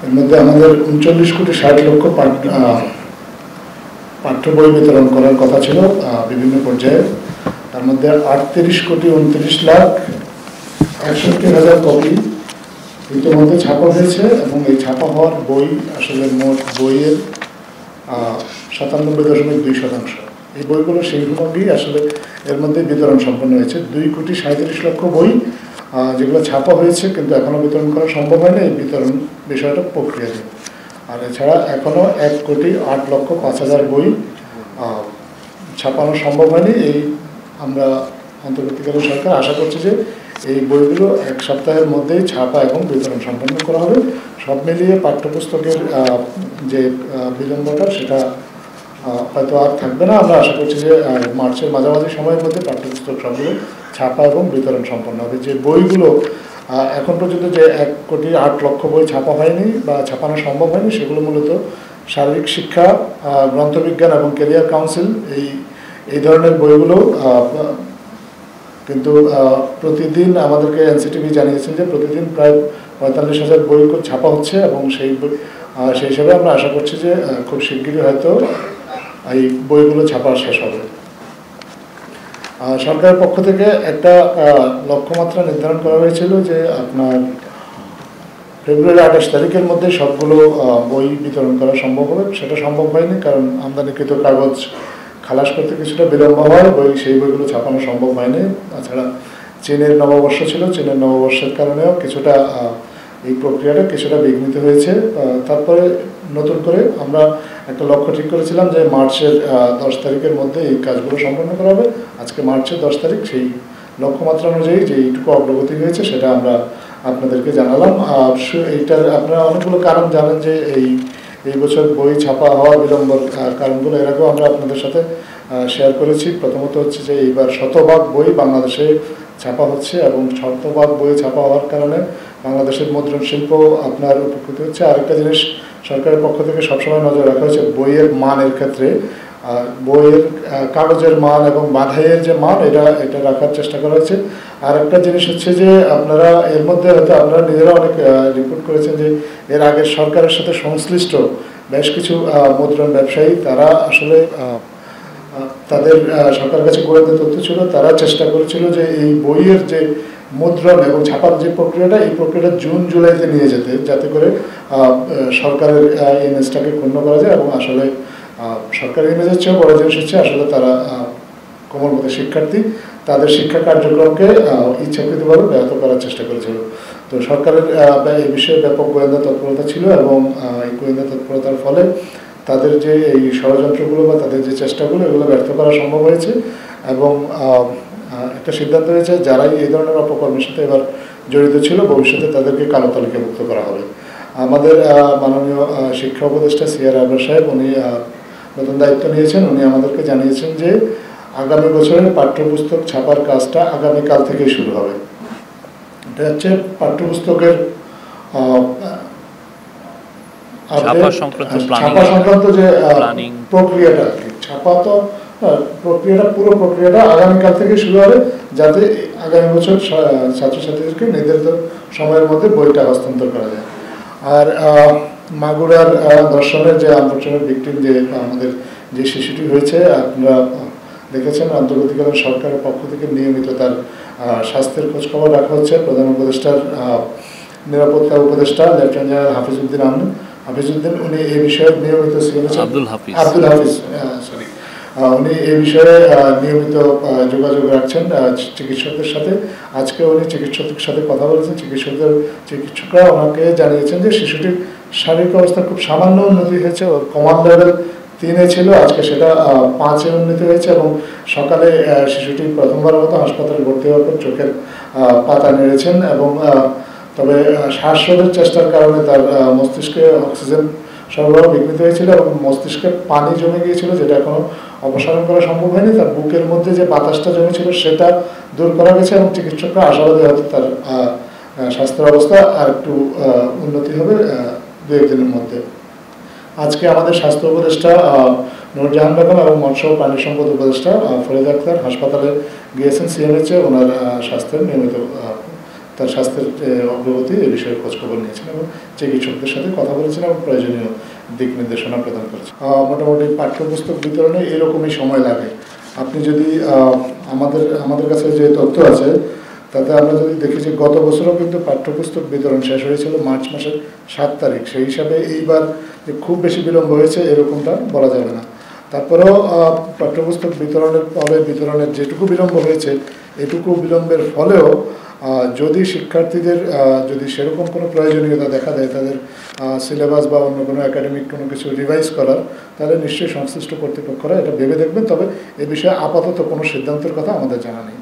এর মধ্যে আমাদের ৩৯,৬০,০০,০০০ পাঠ্য বই বিতরণ করার কথা ছিল বিভিন্ন পর্যায়ে। তার মধ্যে ৩৮,২৯,৬১,০০০ কপি ইতিমধ্যে ছাপা হয়েছে এবং এই ছাপা হওয়ার বই আসলে মোট বইয়ের ৯৭.২%। এই বইগুলো সেইভাবেই আসলে এর মধ্যে বিতরণ সম্পন্ন হয়েছে। ২,৩৭,০০,০০০ বই যেগুলো ছাপা হয়েছে কিন্তু এখনও বিতরণ করা সম্ভব হয়নি। এই বিতরণ বিষয়টা প্রক্রিয়াধীন। আর এছাড়া এখনও ১,০৮,৫০,০০০ বই ছাপানো সম্ভব হয়নি। এই আমরা অন্তর্বর্তীকালীন সরকার আশা করছি যে এই বইগুলো ১ সপ্তাহের মধ্যেই ছাপা এবং বিতরণ সম্পন্ন করা হবে। সব মিলিয়ে পাঠ্যপুস্তকের যে বিলম্বটা সেটা হয়তো আর থাকবে না। আমরা আশা করছি যে মার্চের মাঝামাঝি সময়ের মধ্যে পাঠ্যপুস্তক সবগুলো ছাপা এবং বিতরণ সম্পন্ন হবে। যে বইগুলো এখন পর্যন্ত যে ১,০৮,০০,০০০ বই ছাপা হয়নি বা ছাপানো সম্ভব হয়নি সেগুলো মূলত শারীরিক শিক্ষা, গ্রন্থবিজ্ঞান এবং ক্যারিয়ার কাউন্সিল এই ধরনের বইগুলো। কিন্তু প্রতিদিন আমাদেরকে এনসিটিভি জানিয়েছেন যে প্রতিদিন প্রায় ৪৫,০০০ বই ছাপা হচ্ছে এবং সেই হিসাবে আমরা আশা করছি যে খুব শিগগিরই হয়তো এই বইগুলো ছাপা শেষ হবে। সরকারের পক্ষ থেকে একটা লক্ষ্যমাত্রা নির্ধারণ করা হয়েছিল যে আপনার ফেব্রুয়ারি ২৮ তারিখের মধ্যে সবগুলো বই বিতরণ করা সম্ভব হবে। সেটা সম্ভব হয়নি কারণ আমদানিকৃত কাগজ খালাস করতে কিছুটা বিলম্ব হয়, সেই বইগুলো ছাপানো সম্ভব হয়নি। তাছাড়া চীনের নববর্ষ ছিল, চীনের নববর্ষের কারণেও কিছুটা এই প্রক্রিয়াটা কিছুটা বিঘ্নিত হয়েছে। তারপরে নতুন করে আমরা একটা লক্ষ্য ঠিক করেছিলাম যে মার্চের ১০ তারিখের মধ্যে এই কাজগুলো সম্পন্ন করা হবে। আজকে মার্চের ১০ তারিখ, সেই লক্ষ্যমাত্রা অনুযায়ী যে এইটুকু অগ্রগতি হয়েছে সেটা আমরা আপনাদেরকে জানালাম। এইটার আপনারা অনেকগুলো কারণ জানেন যে এই বছর বই ছাপা হওয়ার বিলম্বর কারণগুলো এর আগেও আমরা আপনাদের সাথে শেয়ার করেছি। প্রথমত হচ্ছে যে এইবার শতভাগ বই বাংলাদেশে ছাপা হচ্ছে এবং শতভাগ বই ছাপা হওয়ার কারণে বাংলাদেশের মুদ্রণ শিল্প আপনার উপকৃত হচ্ছে। আরেকটা জিনিস সরকারের পক্ষ থেকে সবসময় নজর রাখা হয়েছে বইয়ের মানের ক্ষেত্রে। বইয়ের কাগজের মান এবং বাঁধাইয়ের যে মান এটা রাখার চেষ্টা করা হয়েছে। আর একটা জিনিস হচ্ছে যে আপনারা এর মধ্যে হয়তো আপনারা নিজেরা অনেক রিপোর্ট করেছেন যে এর আগের সরকারের সাথে সংশ্লিষ্ট বেশ কিছু মুদ্রণ ব্যবসায়ী তারা আসলে তাদের সরকারের কাছে গোয়েন্দা তথ্য ছিল, তারা চেষ্টা করেছিল যে এই বইয়ের যে মুদ্রণ এবং ছাপার যে প্রক্রিয়াটা এই প্রক্রিয়াটা জুন জুলাইতে নিয়ে যেতে, যাতে করে সরকারের ইমেজটাকে ক্ষুণ্ণ করা যায়। এবং আসলে সরকারের ইমেজের চেয়েও বড় জিনিস হচ্ছে আসলে তারা কোমলমতি শিক্ষার্থী, তাদের শিক্ষা কার্যক্রমকে ইচ্ছাকৃতভাবে ব্যাহত করার চেষ্টা করেছিল। তো সরকারের এই বিষয়ে ব্যাপক গোয়েন্দা তৎপরতা ছিল এবং এই গোয়েন্দা তৎপরতার ফলে তাদের যে এই ষড়যন্ত্রগুলো বা তাদের যে চেষ্টাগুলো এগুলো ব্যর্থ করা সম্ভব হয়েছে। এবং একটা সিদ্ধান্ত হয়েছে যারাই এই ধরনের অপকর্মের সাথে এবার জড়িত ছিল ভবিষ্যতে তাদেরকে কালো তালিকাভুক্ত করা হবে। আমাদের মাননীয় শিক্ষা উপদেষ্টা সিআর আবরার সাহেব উনি নতুন দায়িত্ব নিয়েছেন। উনি আমাদেরকে জানিয়েছেন যে আগামী বছরের পাঠ্যপুস্তক ছাপার কাজটা আগামীকাল থেকেই শুরু হবে। এটা হচ্ছে পাঠ্যপুস্তকের ছাপা সংক্রান্ত যে প্রক্রিয়াটা আর কি, পুরো প্রক্রিয়াটা আগামীকাল থেকে শুরু হবে, যাতে আগামী বছর ছাত্রছাত্রীদেরকে নির্ধারিত সময়ের মধ্যে বইটা হস্তান্তর করা যায়। আর মাগুরার ধর্ষণের যে আনফরচুনেট ভিকটিম যে আমাদের যে শিশুটি হয়েছে, আপনারা দেখেছেন অন্তর্বর্তীকালীন সরকারের পক্ষ থেকে নিয়মিত তার স্বাস্থ্যের খোঁজখবর রাখা হচ্ছে। প্রধান উপদেষ্টার নিরাপত্তা উপদেষ্টা লেফটেন্যান্ট জেনারেল হাফিজউদ্দিন উনি এই বিষয়ে নিয়মিত আব্দুল হাফিজ উনি এই বিষয়ে নিয়মিত যোগাযোগ রাখছেন চিকিৎসকদের সাথে। আজকে উনি চিকিৎসকদের সাথে কথা বলেছেন। চিকিৎসকরা ওনাকে জানিয়েছেন যে শিশুটির শারীরিক অবস্থা খুব সামান্য উন্নতি হয়েছে, ওর কমান্ড লেভেল 3-এ ছিল, আজকে সেটা 5-এ উন্নতি হয়েছে। এবং সকালে শিশুটি প্রথমবারের মতো হাসপাতালে ভর্তি হওয়ার পর চোখের পাতা নেড়েছেন এবং তবে শ্বাসরোধের চেষ্টার কারণে তার মস্তিষ্কে অক্সিজেন সরবরাহ বিঘ্নিত হয়েছিল এবং মস্তিষ্কে পানি জমে গিয়েছিল, যেটা এখনো অপসারণ করা সম্ভব হয়নি। তার বুকের মধ্যে যে বাতাসটা জমেছিল সেটা দূর করা গেছে এবং চিকিৎসকরা আশাবাদী হয়তো তার স্বাস্থ্যের অবস্থা আর একটু উন্নতি হবে 2-1 দিনের মধ্যে। আজকে আমাদের স্বাস্থ্য উপদেষ্টা নূরজাহান বেগম এবং মৎস্য ও প্রাণী সম্পদ উপদেষ্টা ফরিদ আক্তার হাসপাতালে গিয়েছেন সিএমএইচে ওনার স্বাস্থ্যের নিয়মিত তার স্বাস্থ্যের অগ্রগতি এ বিষয়ে খোঁজখবর নিয়েছেন এবং চিকিৎসকদের সাথে কথা বলেছেন এবং প্রয়োজনীয় দিক নির্দেশনা প্রদান করেছেন। মোটামুটি পাঠ্যপুস্তক বিতরণে এরকমই সময় লাগে। আপনি যদি আমাদের কাছে যে তথ্য আছে তাতে আমরা যদি দেখি যে গত বছরও কিন্তু পাঠ্যপুস্তক বিতরণ শেষ হয়েছিল মার্চ মাসের 7 তারিখ। সেই হিসাবে এইবার যে খুব বেশি বিলম্ব হয়েছে এরকমটা বলা যাবে না। তারপরেও পাঠ্যপুস্তক বিতরণের যেটুকু বিলম্ব হয়েছে এটুকু বিলম্বের ফলেও যদি শিক্ষার্থীদের যদি সেরকম কোনো প্রয়োজনীয়তা দেখা দেয় তাদের সিলেবাস বা অন্য কোনো একাডেমিক কোনো কিছু রিভাইজ করার, তাহলে নিশ্চয়ই সংশ্লিষ্ট কর্তৃপক্ষরা এটা ভেবে দেখবেন। তবে এ বিষয়ে আপাতত কোনো সিদ্ধান্তের কথা আমাদের জানা নেই।